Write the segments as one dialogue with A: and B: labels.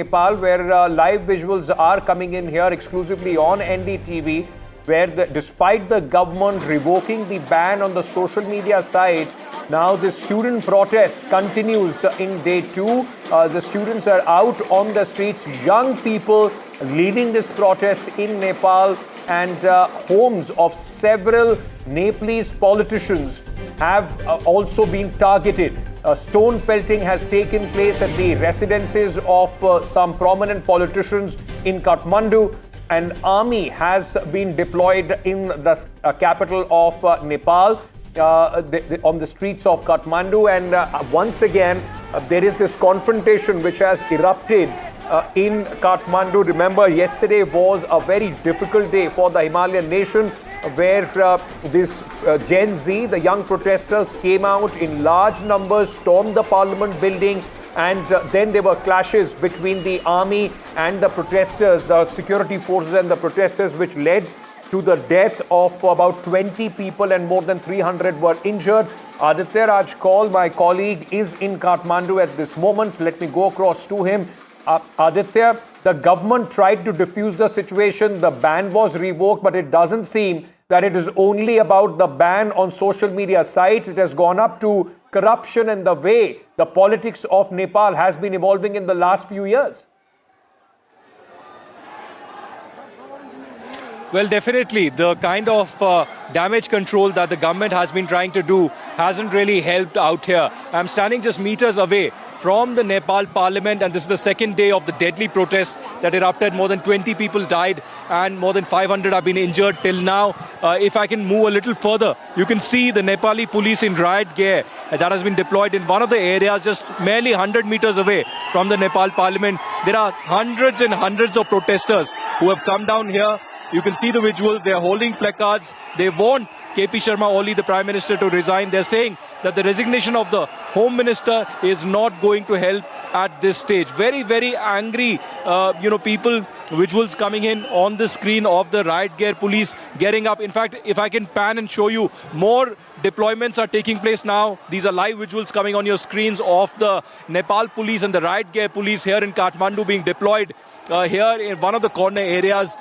A: Nepal, where live visuals are coming in here exclusively on NDTV, where despite the government revoking the ban on the social media site, now the student protest continues in day two. The students are out on the streets, young people leading this protest in Nepal, and homes of several Nepalese politicians have also been targeted. Stone pelting has taken place at the residences of some prominent politicians in Kathmandu. An army has been deployed in the capital of Nepal, on the streets of Kathmandu. And once again, there is this confrontation which has erupted in Kathmandu. Remember, yesterday was a very difficult day for the Himalayan nation, where this Gen Z, the young protesters, came out in large numbers, stormed the parliament building, and then there were clashes between the army and the protesters, the security forces and the protesters, which led to the death of about 20 people and more than 300 were injured. Aditya Rajkol, my colleague, is in Kathmandu at this moment. Let me go across to him. Aditya, the government tried to defuse the situation. The ban was revoked, but it doesn't seem that it is only about the ban on social media sites. It has gone up to corruption and the way the politics of Nepal has been evolving in the last few years.
B: Well, definitely, the kind of damage control that the government has been trying to do hasn't really helped out here. I'm standing just meters away from the Nepal parliament, and this is the second day of the deadly protest that erupted. More than 20 people died and more than 500 have been injured till now. If I can move a little further, you can see the Nepali police in riot gear that has been deployed in one of the areas just merely 100 meters away from the Nepal parliament. There are hundreds and hundreds of protesters who have come down here. You can see the visuals. They are holding placards. They want KP Sharma Oli, the Prime Minister, to resign. They're saying that the resignation of the Home Minister is not going to help at this stage. Very, very angry, people, visuals coming in on the screen of the riot gear police getting up. In fact, if I can pan and show you, more deployments are taking place now. These are live visuals coming on your screens of the Nepal police and the riot gear police here in Kathmandu being deployed here in one of the corner areas.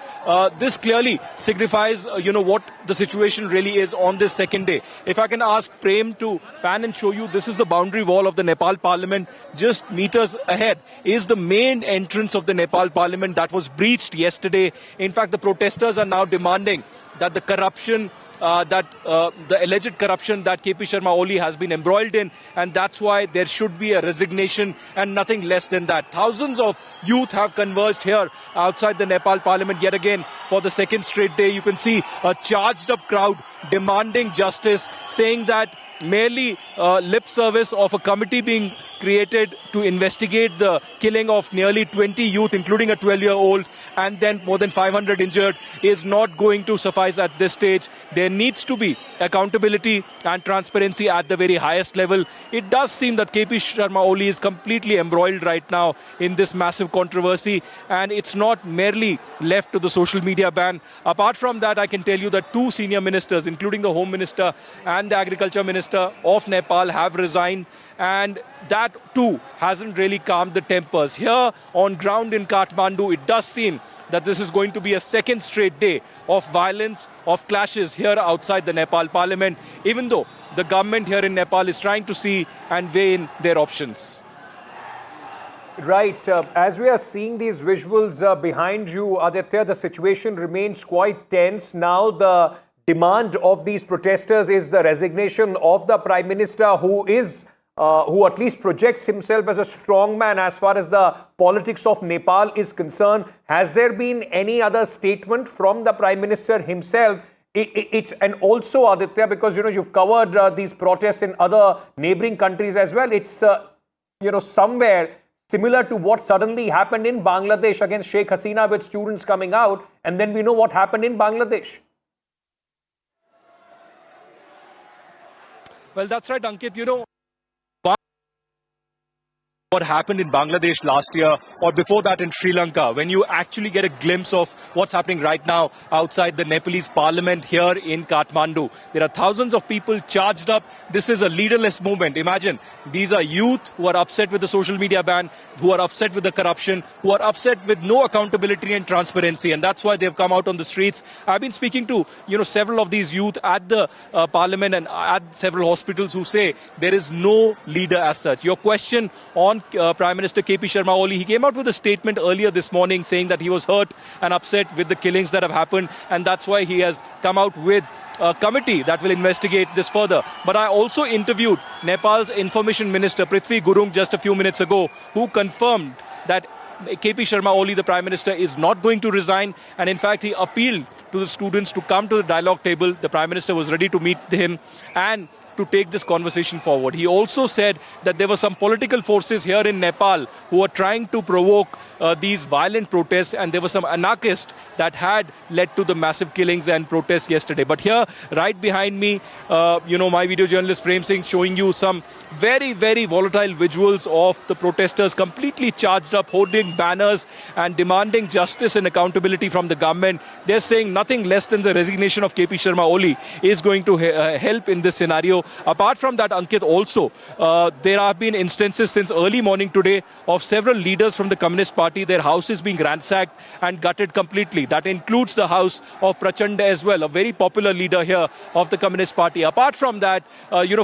B: This clearly signifies, what the situation really is on this second day. If I can ask Prem to pan and show you, this is the boundary wall of the Nepal parliament. Just meters ahead is the main entrance of the Nepal parliament that was breached yesterday. In fact, the protesters are now demanding that the corruption, the alleged corruption that KP Sharma Oli has been embroiled in, and that's why there should be a resignation and nothing less than that. Thousands of youth have converged here outside the Nepal parliament yet again for the second straight day. You can see a charged up crowd demanding justice, saying that merely lip service of a committee being created to investigate the killing of nearly 20 youth, including a 12-year-old, and then more than 500 injured, is not going to suffice at this stage. There needs to be accountability and transparency at the very highest level. It does seem that KP Sharma Oli is completely embroiled right now in this massive controversy, and it's not merely left to the social media ban. Apart from that, I can tell you that two senior ministers, including the Home Minister and the Agriculture Minister of Nepal, have resigned, and that too hasn't really calmed the tempers. Here on ground in Kathmandu, it does seem that this is going to be a second straight day of violence, of clashes here outside the Nepal parliament, even though the government here in Nepal is trying to see and weigh in their options.
A: Right. As we are seeing these visuals behind you, Aditya, the situation remains quite tense. Now the demand of these protesters is the resignation of the Prime Minister, who at least projects himself as a strong man as far as the politics of Nepal is concerned. Has there been any other statement from the Prime Minister himself? And also, Aditya, because you've covered these protests in other neighboring countries as well. It's somewhere similar to what suddenly happened in Bangladesh against Sheikh Hasina, with students coming out, and then we know what happened in Bangladesh.
B: Well, that's right, Ankit. what happened in Bangladesh last year or before that in Sri Lanka, when you actually get a glimpse of what's happening right now outside the Nepalese parliament here in Kathmandu. There are thousands of people charged up. This is a leaderless movement. Imagine, these are youth who are upset with the social media ban, who are upset with the corruption, who are upset with no accountability and transparency, and that's why they've come out on the streets. I've been speaking to several of these youth at the parliament and at several hospitals who say there is no leader as such. Your question on Prime Minister KP Sharma Oli, he came out with a statement earlier this morning saying that he was hurt and upset with the killings that have happened, and that's why he has come out with a committee that will investigate this further. But I also interviewed Nepal's Information Minister Prithvi Gurung just a few minutes ago, who confirmed that KP Sharma Oli, the Prime Minister, is not going to resign, and in fact he appealed to the students to come to the dialogue table. The Prime Minister was ready to meet him and to take this conversation forward. He also said that there were some political forces here in Nepal who were trying to provoke these violent protests, and there were some anarchists that had led to the massive killings and protests yesterday. But here, right behind me, my video journalist Prem Singh showing you some very, very volatile visuals of the protesters completely charged up, holding banners and demanding justice and accountability from the government. They're saying nothing less than the resignation of KP Sharma Oli is going to help in this scenario. Apart from that, Ankit, also, there have been instances since early morning today of several leaders from the Communist Party, their houses being ransacked and gutted completely. That includes the house of Prachanda as well, a very popular leader here of the Communist Party. Apart from that,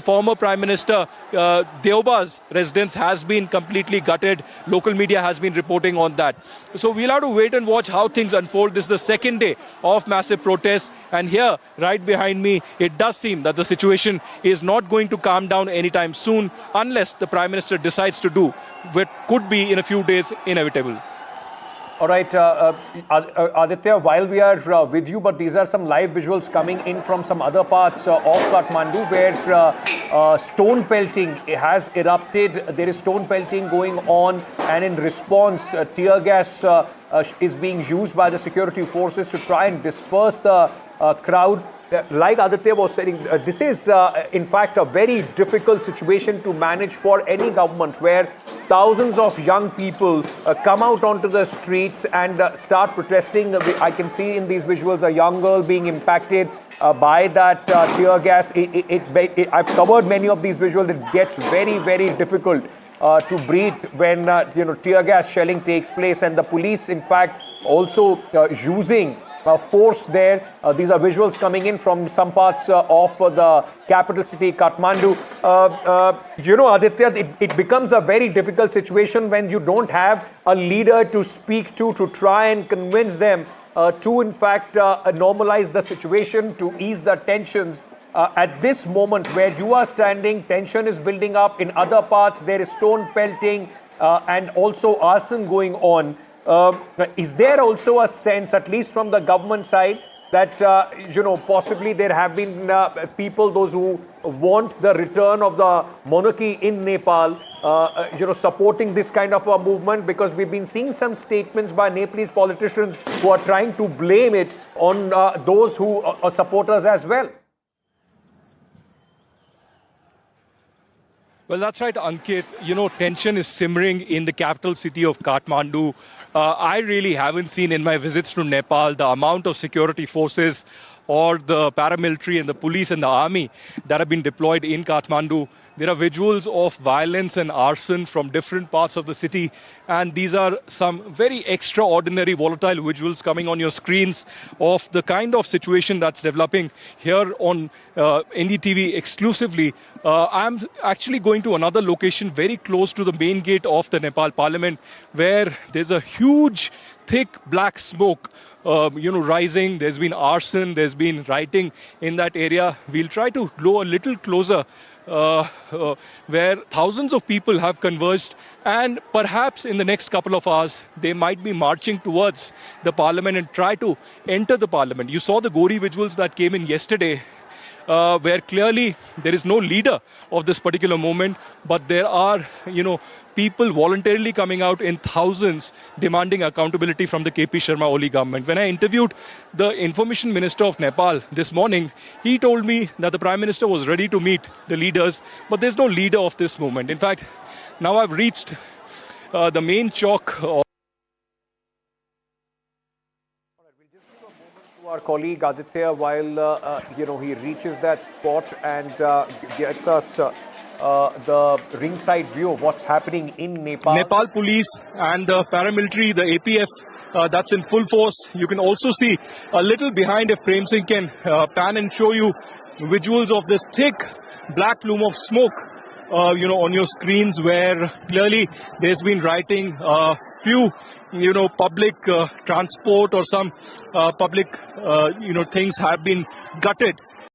B: former Prime Minister Deoba's residence has been completely gutted. Local media has been reporting on that. So we'll have to wait and watch how things unfold. This is the second day of massive protests. And here, right behind me, it does seem that the situation is not going to calm down anytime soon unless the Prime Minister decides to do what could be in a few days inevitable.
A: All right, Aditya, while we are with you, but these are some live visuals coming in from some other parts of Kathmandu where stone pelting has erupted. There is stone pelting going on, and in response, tear gas is being used by the security forces to try and disperse the crowd. Like Aditya was saying, this is in fact a very difficult situation to manage for any government, where thousands of young people come out onto the streets and start protesting. I can see in these visuals a young girl being impacted by that tear gas. I've covered many of these visuals. It gets very, very difficult to breathe when tear gas shelling takes place, and the police, in fact, also using force there. These are visuals coming in from some parts of the capital city, Kathmandu. Aditya, it becomes a very difficult situation when you don't have a leader to speak to try and convince them to, in fact, normalize the situation, to ease the tensions. At this moment where you are standing, tension is building up. In other parts, there is stone pelting and also arson going on. Is there also a sense, at least from the government side, that possibly there have been people, those who want the return of the monarchy in Nepal, supporting this kind of a movement? Because we've been seeing some statements by Nepalese politicians who are trying to blame it on those who are supporters as well.
B: Well, that's right, Ankit. Tension is simmering in the capital city of Kathmandu. I really haven't seen in my visits to Nepal the amount of security forces or the paramilitary and the police and the army that have been deployed in Kathmandu. There are visuals of violence and arson from different parts of the city, and these are some very extraordinary volatile visuals coming on your screens of the kind of situation that's developing here on NDTV exclusively. I'm actually going to another location very close to the main gate of the Nepal Parliament, where there's a huge thick black smoke rising. There's been arson, there's been rioting in that area. We'll try to go a little closer, where thousands of people have converged, and perhaps in the next couple of hours they might be marching towards the parliament and try to enter the parliament. You saw the gory visuals that came in yesterday. where clearly there is no leader of this particular movement, but there are, people voluntarily coming out in thousands demanding accountability from the KP Sharma Oli government. When I interviewed the Information Minister of Nepal this morning, he told me that the Prime Minister was ready to meet the leaders, but there's no leader of this movement. In fact, now I've reached the main chowk of
A: to our colleague Aditya while he reaches that spot and gets us the ringside view of what's happening in Nepal.
B: Nepal police and the paramilitary, the APF, that's in full force. You can also see a little behind, if Prem Singh can pan and show you visuals of this thick black plume of smoke, on your screens, where clearly there's been rioting. Few, public transport or some public, things have been gutted